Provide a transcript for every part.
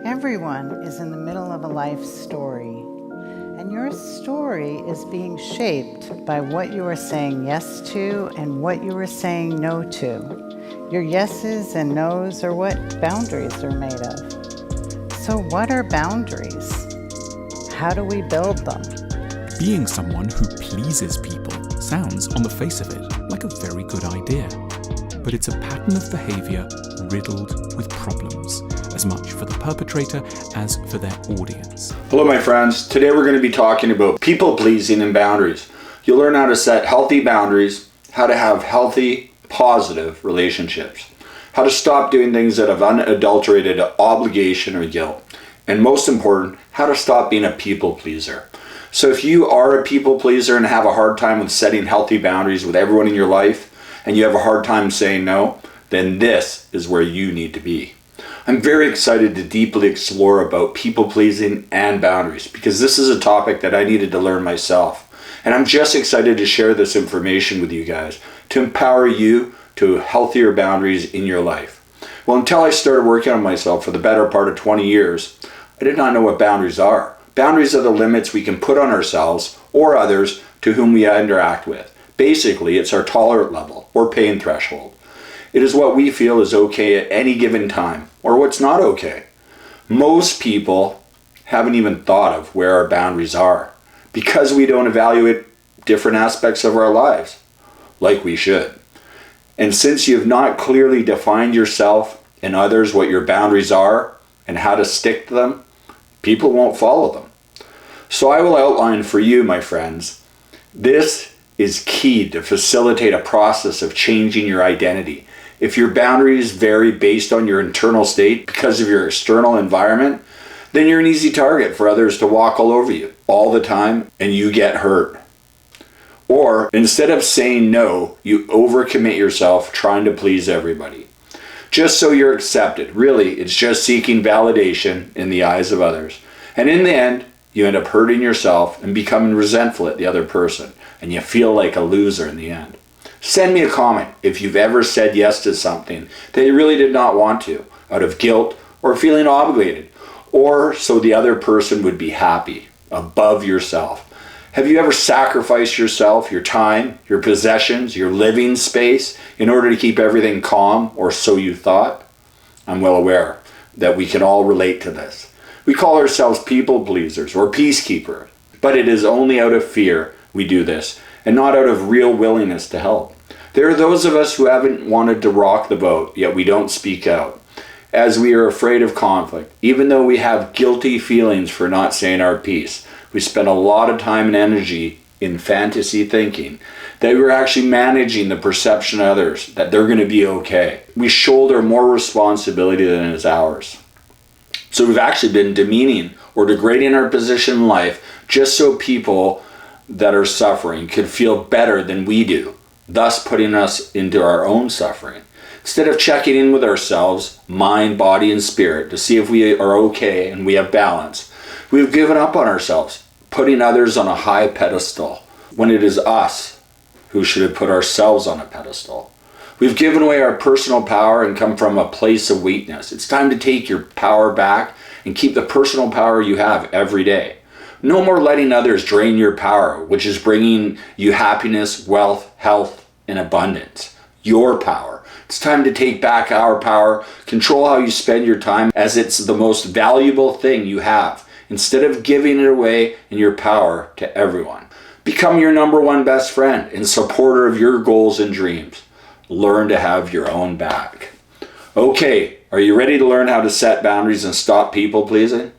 Everyone is in the middle of a life story, and your story is being shaped by what you are saying yes to and what you are saying no to. Your yeses and nos are what boundaries are made of. So what are boundaries? How do we build them? Being someone who pleases people sounds, on the face of it, like a very good idea. But it's a pattern of behavior riddled with problems, as much for the perpetrator as for their audience. Hello my friends, today we're going to be talking about people pleasing and boundaries. You'll learn how to set healthy boundaries, how to have healthy, positive relationships, how to stop doing things out of unadulterated obligation or guilt, and most important, how to stop being a people pleaser. So if you are a people pleaser and have a hard time with setting healthy boundaries with everyone in your life, and you have a hard time saying no, then this is where you need to be. I'm very excited to deeply explore about people pleasing and boundaries because this is a topic that I needed to learn myself. And I'm just excited to share this information with you guys to empower you to healthier boundaries in your life. Well, until I started working on myself for the better part of 20 years, I did not know what boundaries are. Boundaries are the limits we can put on ourselves or others to whom we interact with. Basically, it's our tolerance level or pain threshold. It is what we feel is okay at any given time or what's not okay. Most people haven't even thought of where our boundaries are because we don't evaluate different aspects of our lives like we should. And since you have not clearly defined yourself and others what your boundaries are and how to stick to them, people won't follow them. So I will outline for you, my friends, this is key to facilitate a process of changing your identity. If your boundaries vary based on your internal state because of your external environment, then you're an easy target for others to walk all over you all the time and you get hurt. Or instead of saying no, you overcommit yourself trying to please everybody. Just so you're accepted. Really, it's just seeking validation in the eyes of others. And in the end, you end up hurting yourself and becoming resentful at the other person. And you feel like a loser in the end. Send me a comment if you've ever said yes to something that you really did not want to, out of guilt or feeling obligated, or so the other person would be happy, above yourself. Have you ever sacrificed yourself, your time, your possessions, your living space in order to keep everything calm, or so you thought? I'm well aware that we can all relate to this. We call ourselves people pleasers or peacekeepers, but it is only out of fear we do this, and not out of real willingness to help. There are those of us who haven't wanted to rock the boat, yet we don't speak out, as we are afraid of conflict. Even though we have guilty feelings for not saying our piece, we spend a lot of time and energy in fantasy thinking that we're actually managing the perception of others, that they're going to be okay. We shoulder more responsibility than is ours. So we've actually been demeaning or degrading our position in life just so people that are suffering could feel better than we do, thus putting us into our own suffering. Instead of checking in with ourselves, mind, body, and spirit to see if we are okay and we have balance, we've given up on ourselves, putting others on a high pedestal when it is us who should have put ourselves on a pedestal. We've given away our personal power and come from a place of weakness. It's time to take your power back and keep the personal power you have every day. No more letting others drain your power, which is bringing you happiness, wealth, health, and abundance. Your power. It's time to take back our power, control how you spend your time as it's the most valuable thing you have, instead of giving it away in your power to everyone. Become your number one best friend and supporter of your goals and dreams. Learn to have your own back. Okay, are you ready to learn how to set boundaries and stop people pleasing?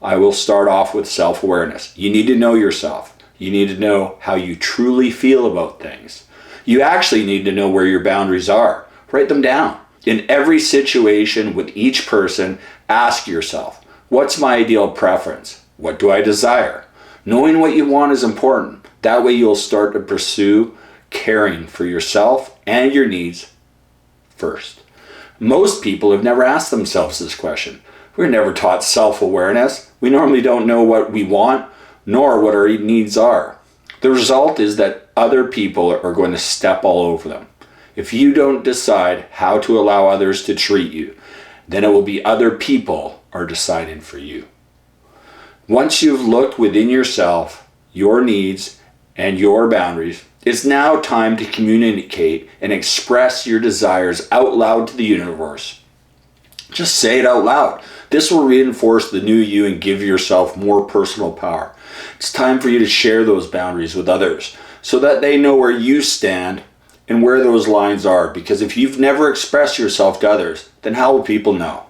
I will start off with self-awareness. You need to know yourself. You need to know how you truly feel about things. You actually need to know where your boundaries are. Write them down. In every situation with each person, ask yourself, what's my ideal preference? What do I desire? Knowing what you want is important. That way you'll start to pursue caring for yourself and your needs first. Most people have never asked themselves this question. We're never taught self-awareness. We normally don't know what we want, nor what our needs are. The result is that other people are going to step all over them. If you don't decide how to allow others to treat you, then it will be other people are deciding for you. Once you've looked within yourself, your needs, and your boundaries, it's now time to communicate and express your desires out loud to the universe. Just say it out loud. This will reinforce the new you and give yourself more personal power. It's time for you to share those boundaries with others so that they know where you stand and where those lines are. Because if you've never expressed yourself to others, then how will people know?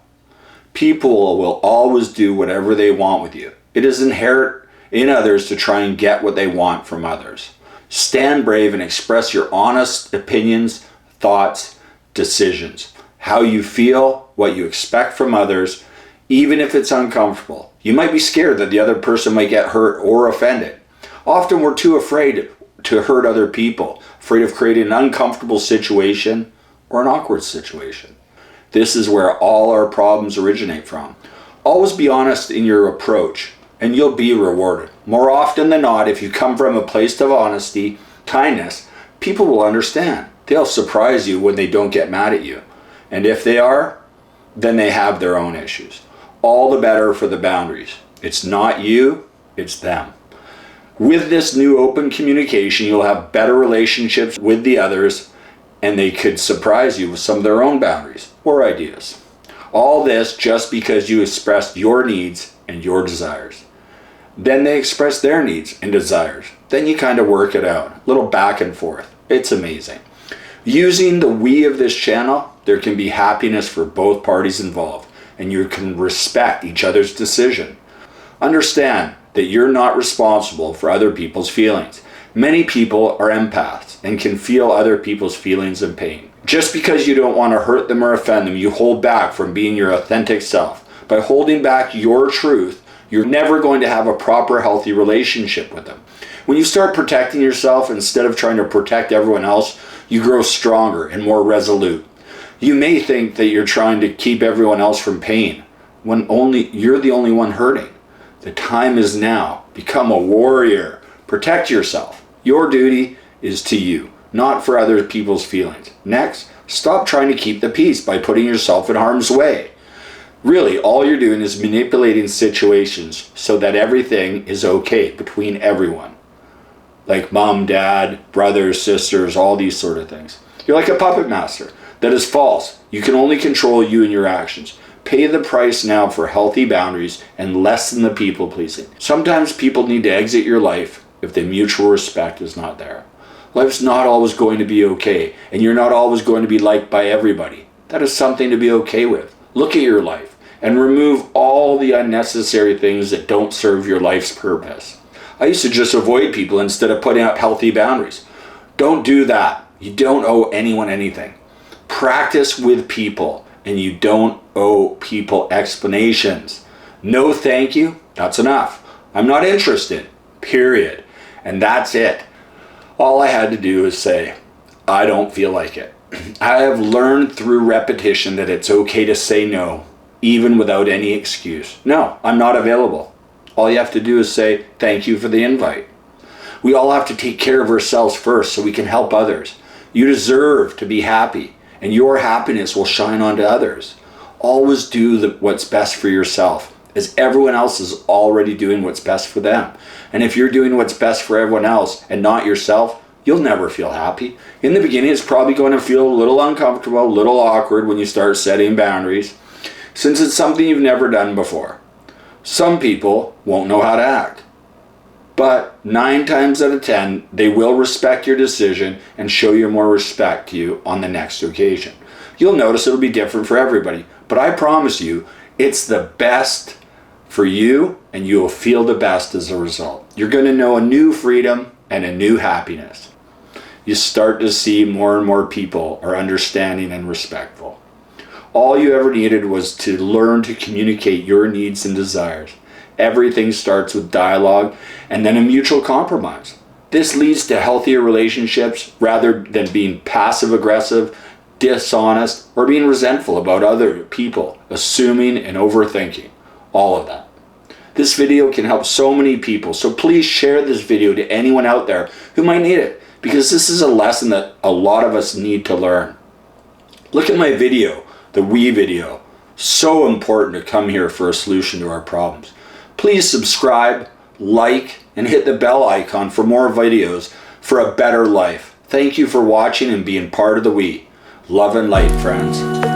People will always do whatever they want with you. It is inherent in others to try and get what they want from others. Stand brave and express your honest opinions, thoughts, decisions, how you feel, what you expect from others, even if it's uncomfortable. You might be scared that the other person might get hurt or offended. Often we're too afraid to hurt other people, afraid of creating an uncomfortable situation or an awkward situation. This is where all our problems originate from. Always be honest in your approach, and you'll be rewarded. More often than not, if you come from a place of honesty, kindness, people will understand. They'll surprise you when they don't get mad at you. And if they are, then they have their own issues. All the better for the boundaries. It's not you, it's them. With this new open communication, you'll have better relationships with the others, and they could surprise you with some of their own boundaries or ideas. All this just because you expressed your needs and your desires. Then they express their needs and desires. Then you kind of work it out. A little back and forth. It's amazing. Using the we of this channel, there can be happiness for both parties involved, and you can respect each other's decision. Understand that you're not responsible for other people's feelings. Many people are empaths and can feel other people's feelings and pain. Just because you don't want to hurt them or offend them, you hold back from being your authentic self. By holding back your truth, you're never going to have a proper, healthy relationship with them. When you start protecting yourself instead of trying to protect everyone else, you grow stronger and more resolute. You may think that you're trying to keep everyone else from pain, when you're the only one hurting. The time is now. Become a warrior. Protect yourself. Your duty is to you, not for other people's feelings. Next, stop trying to keep the peace by putting yourself in harm's way. Really, all you're doing is manipulating situations so that everything is okay between everyone. Like mom, dad, brothers, sisters, all these sort of things. You're like a puppet master. That is false. You can only control you and your actions. Pay the price now for healthy boundaries and lessen the people pleasing. Sometimes people need to exit your life if the mutual respect is not there. Life's not always going to be okay, and you're not always going to be liked by everybody. That is something to be okay with. Look at your life and remove all the unnecessary things that don't serve your life's purpose. I used to just avoid people instead of putting up healthy boundaries. Don't do that. You don't owe anyone anything. Practice with people, and you don't owe people explanations. No thank you, that's enough. I'm not interested, period. And that's it. All I had to do is say, I don't feel like it. I have learned through repetition that it's okay to say no, even without any excuse. No, I'm not available. All you have to do is say, thank you for the invite. We all have to take care of ourselves first so we can help others. You deserve to be happy, and your happiness will shine onto others. Always do what's best for yourself, as everyone else is already doing what's best for them. And if you're doing what's best for everyone else and not yourself, you'll never feel happy. In the beginning, it's probably going to feel a little uncomfortable, a little awkward when you start setting boundaries, since it's something you've never done before. Some people won't know how to act. But 9 times out of 10, they will respect your decision and show you more respect to you on the next occasion. You'll notice it'll be different for everybody, but I promise you, it's the best for you, and you will feel the best as a result. You're going to know a new freedom and a new happiness. You start to see more and more people are understanding and respectful. All you ever needed was to learn to communicate your needs and desires. Everything starts with dialogue and then a mutual compromise. This leads to healthier relationships rather than being passive-aggressive, dishonest, or being resentful about other people, assuming and overthinking. All of that. This video can help so many people, so please share this video to anyone out there who might need it, because this is a lesson that a lot of us need to learn. Look at my video, the we video. So important to come here for a solution to our problems. Please subscribe, like, and hit the bell icon for more videos for a better life. Thank you for watching and being part of the we. Love and light, friends.